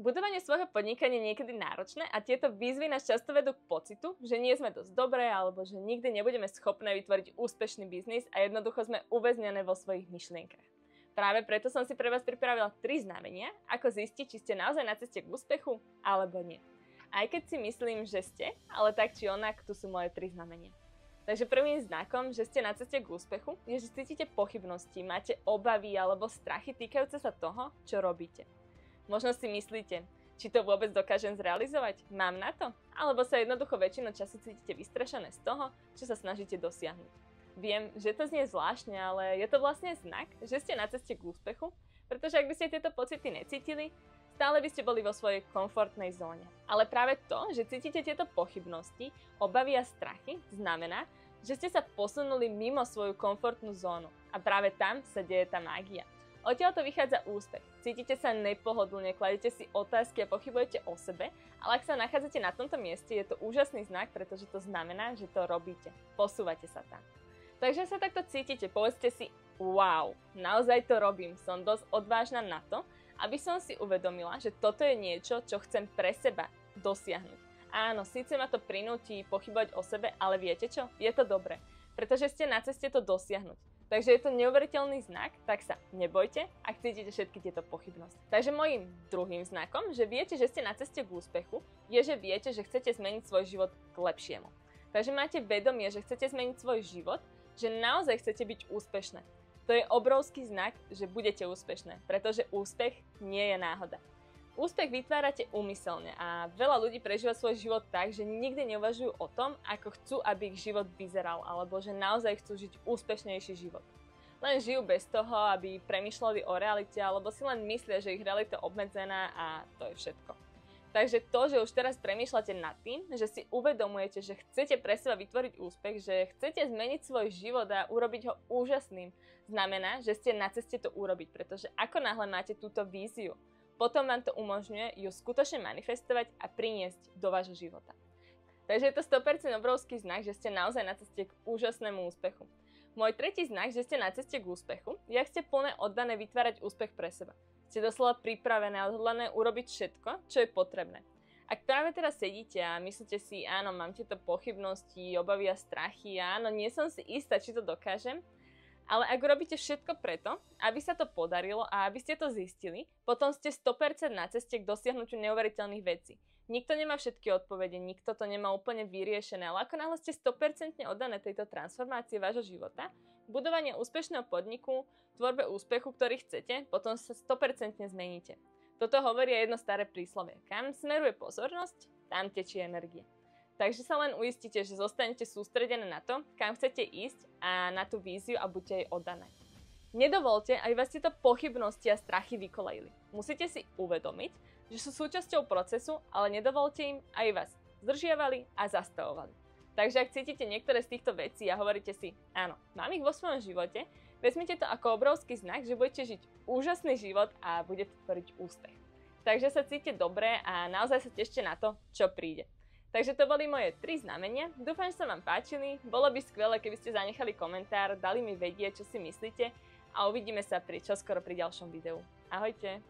Budovanie svojho podnikania je niekedy náročné a tieto výzvy nás často vedú k pocitu, že nie sme dosť dobré alebo že nikdy nebudeme schopné vytvoriť úspešný biznis a jednoducho sme uväznené vo svojich myšlienkach. Práve preto som si pre vás pripravila 3 znamenia, ako zistiť, či ste naozaj na ceste k úspechu alebo nie. Aj keď si myslím, že ste, ale tak či onak, tu sú moje 3 znamenia. Takže prvým znakom, že ste na ceste k úspechu, je, že cítite pochybnosti, máte obavy alebo strachy týkajúce sa toho, čo robíte. Možno si myslíte, či to vôbec dokážem zrealizovať? Mám na to? Alebo sa jednoducho väčšinu času cítite vystrašené z toho, čo sa snažíte dosiahnuť. Viem, že to znie zvláštne, ale je to vlastne znak, že ste na ceste k úspechu, pretože ak by ste tieto pocity necítili, stále by ste boli vo svojej komfortnej zóne. Ale práve to, že cítite tieto pochybnosti, obavy a strachy, znamená, že ste sa posunuli mimo svoju komfortnú zónu. A práve tam sa deje tá mágia. Odtiaľ to vychádza úspech. Cítite sa nepohodlne, kladete si otázky a pochybujete o sebe, ale ak sa nachádzate na tomto mieste, je to úžasný znak, pretože to znamená, že to robíte. Posúvate sa tam. Takže sa takto cítite, povedzte si, wow, naozaj to robím, som dosť odvážna na to, aby som si uvedomila, že toto je niečo, čo chcem pre seba dosiahnuť. Áno, síce ma to prinúti pochybovať o sebe, ale viete čo? Je to dobré, pretože ste na ceste to dosiahnuť. Takže je to neuveriteľný znak, tak sa nebojte, ak cítite všetky tieto pochybnosti. Takže môjim druhým znakom, že viete, že ste na ceste k úspechu, je, že viete, že chcete zmeniť svoj život k lepšiemu. Takže máte vedomie, že chcete zmeniť svoj život, že naozaj chcete byť úspešné. To je obrovský znak, že budete úspešné, pretože úspech nie je náhoda. Úspech vytvárate úmyselne a veľa ľudí prežíva svoj život tak, že nikdy neuvažujú o tom, ako chcú, aby ich život vyzeral, alebo že naozaj chcú žiť úspešnejší život. Len žijú bez toho, aby premýšľali o realite, alebo si len myslia, že ich realita je obmedzená a to je všetko. Takže to, že už teraz premýšľate nad tým, že si uvedomujete, že chcete pre seba vytvoriť úspech, že chcete zmeniť svoj život a urobiť ho úžasným, znamená, že ste na ceste to urobiť, pretože ako náhle máte túto víziu, potom vám to umožňuje ju skutočne manifestovať a priniesť do vášho života. Takže je to 100% obrovský znak, že ste naozaj na ceste k úžasnému úspechu. Môj tretí znak, že ste na ceste k úspechu, je, ak ste plne oddané vytvárať úspech pre seba. Ste doslova pripravené a odhodlané urobiť všetko, čo je potrebné. Ak práve teraz sedíte a myslíte si, áno, mám tieto pochybnosti, obavy a strachy, áno, nie som si istá, či to dokážem, ale ak robíte všetko preto, aby sa to podarilo a aby ste to zistili, potom ste 100% na ceste k dosiahnutiu neuveriteľných vecí. Nikto nemá všetky odpovede, nikto to nemá úplne vyriešené, ale ako náhle ste 100% oddané tejto transformácie vášho života, budovanie úspešného podniku, tvorbe úspechu, ktorý chcete, potom sa 100% zmeníte. Toto hovorí aj jedno staré príslovie. Kam smeruje pozornosť, tam tečie energie. Takže sa len uistite, že zostanete sústredené na to, kam chcete ísť a na tú víziu a buďte jej oddané. Nedovolte, aby vás tieto pochybnosti a strachy vykolejili. Musíte si uvedomiť, že sú súčasťou procesu, ale nedovolte im, aby vás zdržiavali a zastavovali. Takže ak cítite niektoré z týchto vecí a hovoríte si, áno, mám ich vo svojom živote, vezmite to ako obrovský znak, že budete žiť úžasný život a budete tvoriť úspech. Takže sa cítite dobre a naozaj sa tešte na to, čo príde. Takže to boli moje 3 znamenia, dúfam, že sa vám páčili, bolo by skvelé, keby ste zanechali komentár, dali mi vedieť, čo si myslíte a uvidíme sa čoskoro pri ďalšom videu. Ahojte!